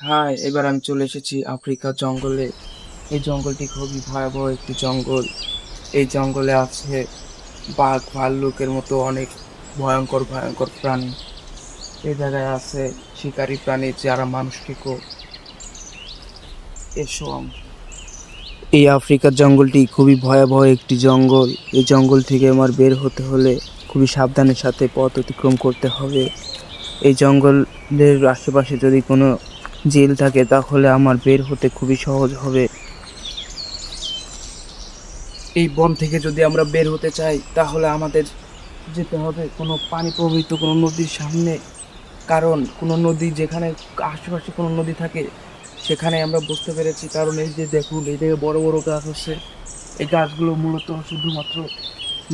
হ্যাঁ, এবার আমি চলে এসেছি আফ্রিকার জঙ্গলে। এই জঙ্গলটি খুবই ভয়াবহ একটি জঙ্গল। এই জঙ্গলে আছে বাঘ ভাল্লুকের মতো অনেক ভয়ঙ্কর ভয়ঙ্কর প্রাণী। এই জায়গায় আছে শিকারী প্রাণী যারা মানুষকে এসো এই আফ্রিকার জঙ্গলটি খুবই ভয়াবহ একটি জঙ্গল। এই জঙ্গল থেকে আমার বের হতে হলে খুবই সাবধানের সাথে পথ অতিক্রম করতে হবে। এই জঙ্গলের আশেপাশে যদি কোনো জেল থাকে তাহলে আমার বের হতে খুবই সহজ হবে। এই বন থেকে যদি আমরা বের হতে চাই তাহলে আমাদের যেতে হবে কোনো পানি প্রবাহিত কোনো নদীর সামনে। কারণ কোনো নদী যেখানে আশেপাশে কোনো নদী থাকে সেখানে আমরা বুঝতে পেরেছি। কারণ এই যে দেখুন, এই দিকে বড় বড় গাছ আছে। এই গাছগুলো মূলত শুধুমাত্র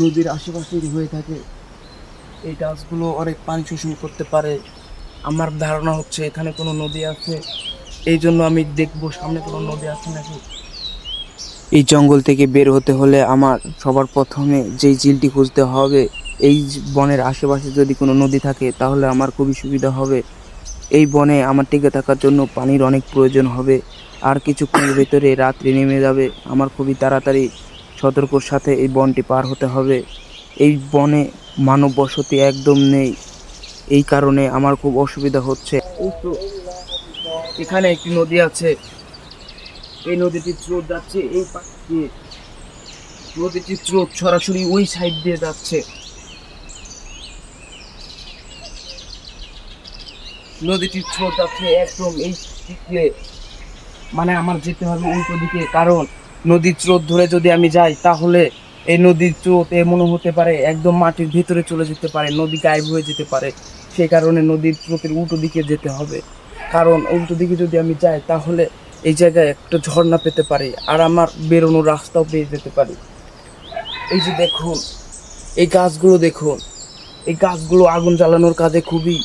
নদীর আশেপাশেই হয়ে থাকে। এই গাছগুলো অনেক পানি শোষণ করতে পারে। আমার ধারণা হচ্ছে এখানে কোনো নদী আছে, এই জন্য আমি দেখবো সামনে কোনো নদী আছে নাকি। এই জঙ্গল থেকে বের হতে হলে আমার সবার প্রথমে যেই ঝিলটি খুঁজতে হবে, এই বনের আশেপাশে যদি কোনো নদী থাকে তাহলে আমার খুবই সুবিধা হবে। এই বনে আমার টিকে থাকার জন্য পানির অনেক প্রয়োজন হবে। আর কিছুক্ষণের ভেতরে রাত্রি নেমে যাবে। আমার খুবই তাড়াতাড়ি সতর্কর সাথে এই বনটি পার হতে হবে। এই বনে মানব বসতি একদম নেই, এই কারণে আমার খুব অসুবিধা হচ্ছে। এই তো এখানে একটি নদী আছে। এই নদীটির স্রোত যাচ্ছে এই পাশ দিয়ে। নদীটির স্রোত সরাসরি ওই সাইড দিয়ে যাচ্ছে। নদীটির স্রোত যাচ্ছে একদম এই দিক দিয়ে। মানে আমার যেতে হবে উল্টো দিকে, কারণ নদীর স্রোত ধরে যদি আমি যাই তাহলে এই নদীর স্রোত এমনও হতে পারে একদম মাটির ভিতরে চলে যেতে পারে, নদী গায়েব হয়ে যেতে পারে। সেই কারণে নদীর স্রোতের উল্টো দিকে যেতে হবে। কারণ উল্টো দিকে যদি আমি যাই তাহলে এই জায়গায় একটা ঝর্ণা পেতে পারি আর আমার বেরোনোর রাস্তাও পেয়ে যেতে পারি। এই যে দেখুন, এই গাছগুলো দেখুন। এই গাছগুলো আগুন জ্বালানোর কাজে খুবই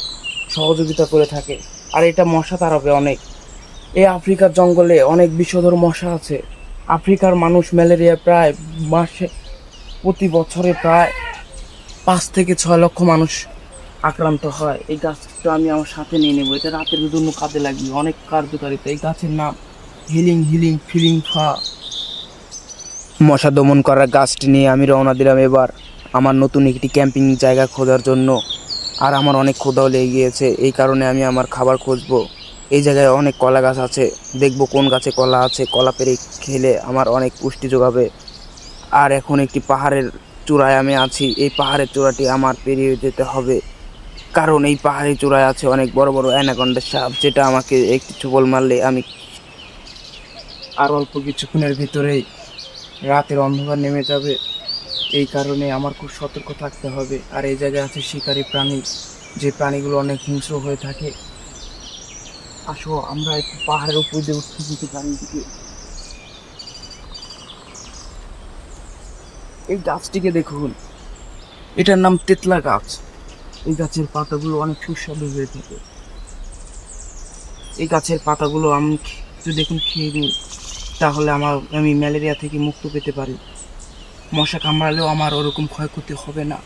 সহযোগিতা করে থাকে। আর এটা মশা তাড়াবে অনেক। এই আফ্রিকার জঙ্গলে অনেক বিষধর মশা আছে। আফ্রিকার মানুষ ম্যালেরিয়া প্রায় মাসে প্রতি বছরে প্রায় 5 থেকে 6 লক্ষ মানুষ আক্রান্ত হয়। এই গাছটা আমি আমার সাথে নিয়ে নেবো, এটা রাতের জন্য কাজে লাগবে, অনেক কার্যকারিতা। এই গাছের নাম হিলিং হিলিং ফিলিং ফা। মশা দমন করার গাছটি নিয়ে আমি রওনা দিলাম এবার আমার নতুন একটি ক্যাম্পিং জায়গা খোঁজার জন্য। আর আমার অনেক ক্ষুধাও লেগে গিয়েছে, এই কারণে আমি আমার খাবার খুঁজবো। এই জায়গায় অনেক কলা গাছ আছে, দেখবো কোন গাছে কলা আছে, কলা পেড়ে খেলে আমার অনেক পুষ্টি যোগাবে। আর এখন একটি পাহাড়ের চূড়ায় আমি আছি। এই পাহাড়ের চূড়াটি আমার পেরিয়ে যেতে হবে, কারণ এই পাহাড়ের চূড়ায় আছে অনেক বড় বড় অ্যানাকন্ডা সাপ, যেটা আমাকে একটি ছোবল মারলে আমি আর অল্প কিছুক্ষণের ভিতরেই রাতের অন্ধকার নেমে যাবে। এই কারণে আমার খুব সতর্ক থাকতে হবে। আর এই জায়গায় আছে শিকারী প্রাণী, যে প্রাণীগুলো অনেক হিংস্র হয়ে থাকে। আসো আমরা একটু পাহাড়ের উপর দিয়ে উঠতে যেতে পারি দিকে। এই গাছটিকে দেখুন, এটার নাম তেতলা গাছ। এই গাছের পাতাগুলো অনেক সুস্বাদু হয়ে থাকে। এই গাছের পাতাগুলো আমি একটু দেখুন খেয়ে নিই, তাহলে আমি ম্যালেরিয়া থেকে মুক্ত পেতে পারি। মশা কামড়ালেও আমার ওরকম ক্ষয়ক্ষতি হবে না।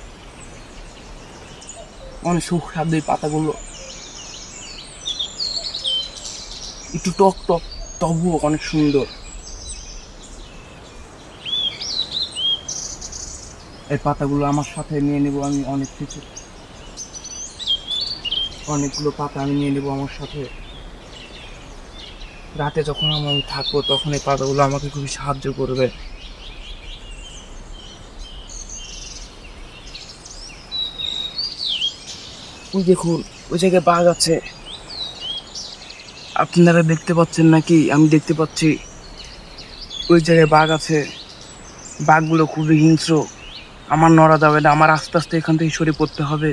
অনেক সুস্বাদু এই পাতাগুলো, একটু টক টক, তবুও অনেক সুন্দর। এই পাতাগুলো আমার সাথে নিয়ে নেব আমি। অনেকগুলো পাতা আমি নিয়ে নেব আমার সাথে। রাতে যখন আমি থাকবো তখন এই পাতাগুলো আমাকে খুবই সাহায্য করবে। ওই দেখুন, ওই জায়গায় বাঘ আছে। আপনারা দেখতে পাচ্ছেন নাকি? আমি দেখতে পাচ্ছি ওই জায়গায় বাঘ আছে। বাঘগুলো খুবই হিংস্র। আমার নড়া যাবে না, আমার আস্তে আস্তে এখান থেকে সরে পড়তে হবে।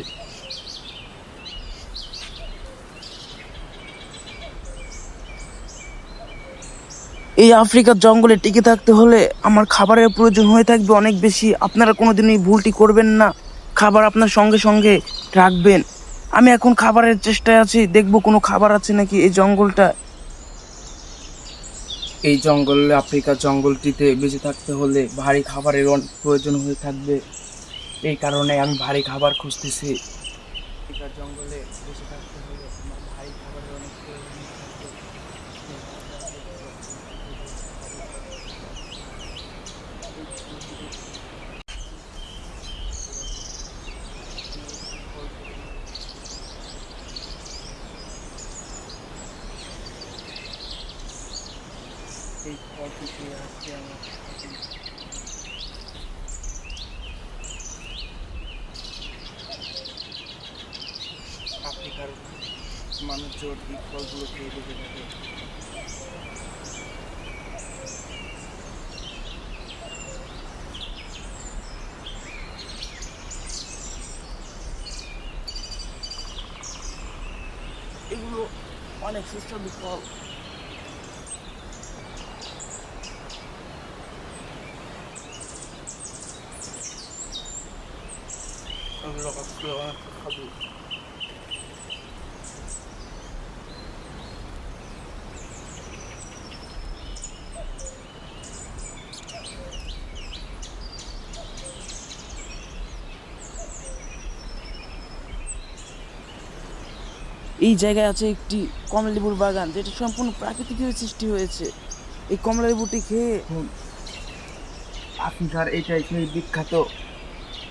এই আফ্রিকার জঙ্গলে টিকে থাকতে হলে আমার খাবারের প্রয়োজন হয়ে থাকবে অনেক বেশি। আপনারা কোনোদিন এই ভুলটি করবেন না, খাবার আপনার সঙ্গে সঙ্গে রাখবেন। আমি এখন খাবারের চেষ্টায় আছি, দেখবো কোনো খাবার আছে নাকি এই জঙ্গলটা। এই জঙ্গলে, আফ্রিকার জঙ্গলটিতে বেঁচে থাকতে হলে ভারী খাবারের অনেক প্রয়োজন হয়ে থাকবে। এই কারণে আমি ভারী খাবার খুঁজতেছি। আফ্রিকার জঙ্গলে বেঁচে থাকতে হলে আমার ভারী খাবারের অনেক প্রয়োজন হয়ে থাকবে। এই ফলটি খেয়ে আজকে আমার আফ্রিকার মানুষজন এই ফলগুলো খেয়ে বেঁচে থাকে। এগুলো অনেক সুস্বাদু ফল। এগুলো অনেক সুস্বাদু। এই জায়গায় আছে একটি কমলালেবুর বাগান, যেটা সম্পূর্ণ প্রাকৃতিকভাবে সৃষ্টি হয়েছে। এই কমলালেবুটি খেয়ে আফ্রিকার এটাই সেই বিখ্যাত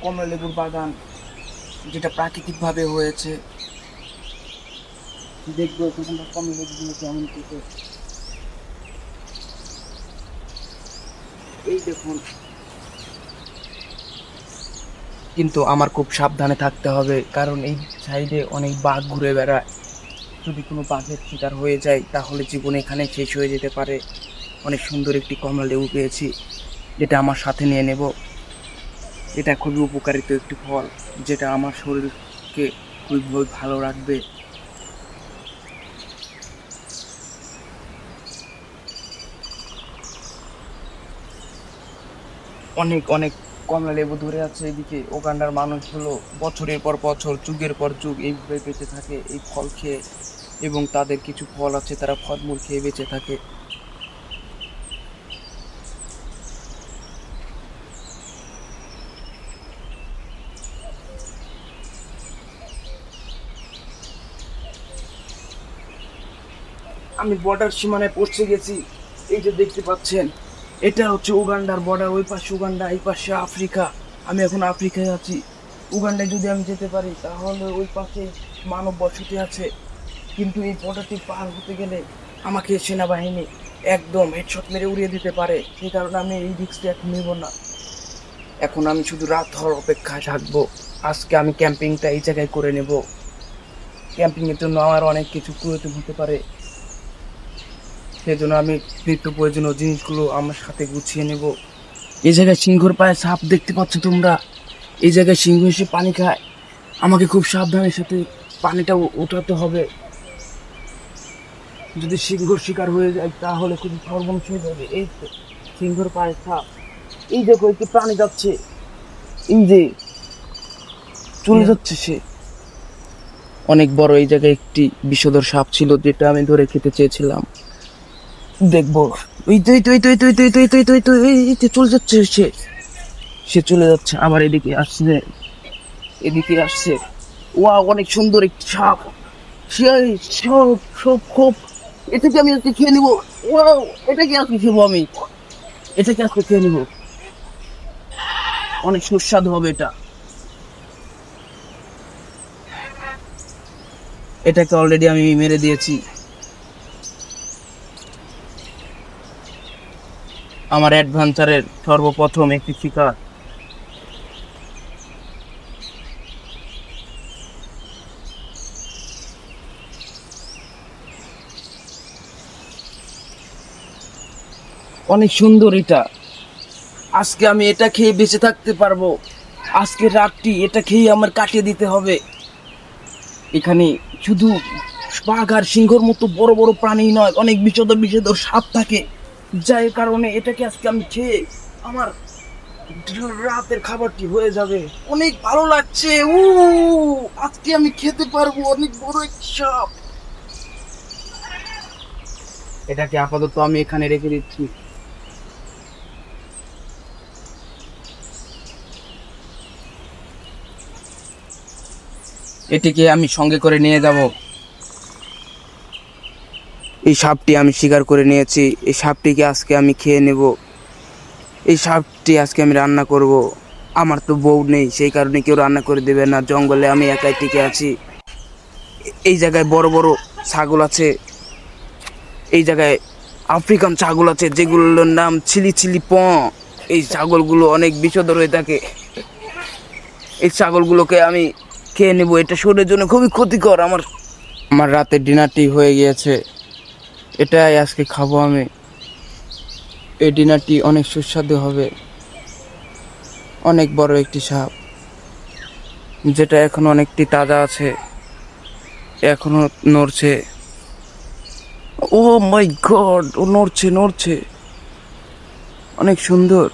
কমলালেবুর বাগান, যেটা প্রাকৃতিকভাবে হয়েছে। দেখবো সেখানকার কমলালেবুগুলো কেমন খেতে। এই দেখুন, কিন্তু আমার খুব সাবধানে থাকতে হবে, কারণ এই সাইডে অনেক বাঘ ঘুরে বেড়ায়। যদি কোনো বাঘের শিকার হয়ে যায় তাহলে জীবন এখানে শেষ হয়ে যেতে পারে। অনেক সুন্দর একটি কমলালেবু পেয়েছি, যেটা আমার সাথে নিয়ে নেব। এটা খুবই উপকারিত একটি ফল, যেটা আমার শরীরকে খুবই ভালো রাখবে। অনেক অনেক কমলালেবু ধরে আছে এদিকে। ওগান্ডার মানুষগুলো বছরের পর বছর, যুগের পর যুগ এইভাবে বেঁচে থাকে এই ফল খেয়ে, এবং তাদের কিছু ফল আছে তারা ফলমূল খেয়ে বেঁচে থাকে। আমি বর্ডার সীমানায় পৌঁছে গেছি। এই যে দেখতে পাচ্ছেন, এটা হচ্ছে উগান্ডার বর্ডার। ওই পাশে উগান্ডা, এই পাশে আফ্রিকা। আমি এখন আফ্রিকায় আছি। উগান্ডায় যদি আমি যেতে পারি তাহলে ওই পাশে মানব বসতি আছে, কিন্তু এই বর্ডারটি পার হতে গেলে আমাকে সেনাবাহিনী একদম হেডশট মেরে উড়িয়ে দিতে পারে। সেই কারণে আমি এই রিস্কটা এখন নেব না। এখন আমি শুধু রাত হওয়ার অপেক্ষায় থাকবো। আজকে আমি ক্যাম্পিংটা এই জায়গায় করে নেব। ক্যাম্পিংয়ের জন্য আমার অনেক কিছু প্রয়োজন হতে পারে, সেজন্য আমি নিত্য প্রয়োজনীয় জিনিসগুলো আমার সাথে গুছিয়ে নেব। এই জায়গায় সিংহর পায়ে সাপ দেখতে পাচ্ছ তোমরা। এই জায়গায় সিংহ এসে পানি খায়। আমাকে খুব সাবধানের সাথে পানিটা উঠাতে হবে। যদি সিংহর শিকার হয়ে যায় তাহলে খুবই সর্বনাশ হয়ে যাবে। এই তো সিংহর পায়ে সাপ। এই দেখো একটি প্রাণী যাচ্ছে, এই যে চলে যাচ্ছে সে। অনেক বড় এই জায়গায় একটি বিষধর সাপ ছিল, যেটা আমি ধরে খেতে চেয়েছিলাম। দেখবো। ওই তো এই তো এই তো এই তো এই তো এই তো এই তো এই তো এই তো এই তো চলে যাচ্ছে সে। সে চলে যাচ্ছে, আবার এদিকে আসছে, এদিকে আসছে। ওয়া, অনেক সুন্দর একটি সাপ। সেই সব সব খুব, এটাকে আমি আজকে খেয়ে নিবো। ওয়াও, এটাকে আজকে খেবো আমি। এটাকে আজকে খেয়ে নিবো। অনেক সুস্বাদু হবে এটা। এটাকে অলরেডি আমি মেরে দিয়েছি। আমার অ্যাডভেঞ্চারের সর্বপ্রথম একটি শিকার। অনেক সুন্দর এটা। আজকে আমি এটা খেয়ে বেঁচে থাকতে পারবো। আজকে রাতটি এটা খেয়ে আমার কাটিয়ে দিতে হবে। এখানে শুধু বাঘ আর সিংহর মতো বড় বড় প্রাণী নয়, অনেক বিষধর বিষধর সাপ থাকে, যার কারণে এটাকে আজকে আমি খেয়ে আমার রাতের খাবারটি হয়ে যাবে। অনেক ভালো লাগছে। আজকে আমি খেতে পারবো অনেক বড় একটি সাপ। এটাকে আপাতত আমি এখানে রেখে দিচ্ছি। এটিকে আমি সঙ্গে করে নিয়ে যাব। এই সাপটি আমি শিকার করে নিয়েছি। এই সাপটিকে আজকে আমি খেয়ে নেব। এই সাপটি আজকে আমি রান্না করব। আমার তো বউ নেই, সেই কারণে কেউ রান্না করে দেবে না। জঙ্গলে আমি একাই টিকে আছি। এই জায়গায় বড় বড় ছাগল আছে, এই জায়গায় আফ্রিকান ছাগল আছে যেগুলোর নাম চিলি চিলি প। এই ছাগলগুলো অনেক বিষধর হয়ে থাকে। এই ছাগলগুলোকে আমি খেয়ে নেবো, এটা শরীরের জন্য খুবই ক্ষতিকর। আমার আমার রাতের ডিনারটি হয়ে গিয়েছে, এটাই আজকে খাবো আমি। এই ডিনারটি অনেক সুস্বাদু হবে। অনেক বড় একটি সাপ, যেটা এখন অনেকটি তাজা আছে, এখনো নড়ছে। ও মাই গড, ও নড়ছে নড়ছে, অনেক সুন্দর।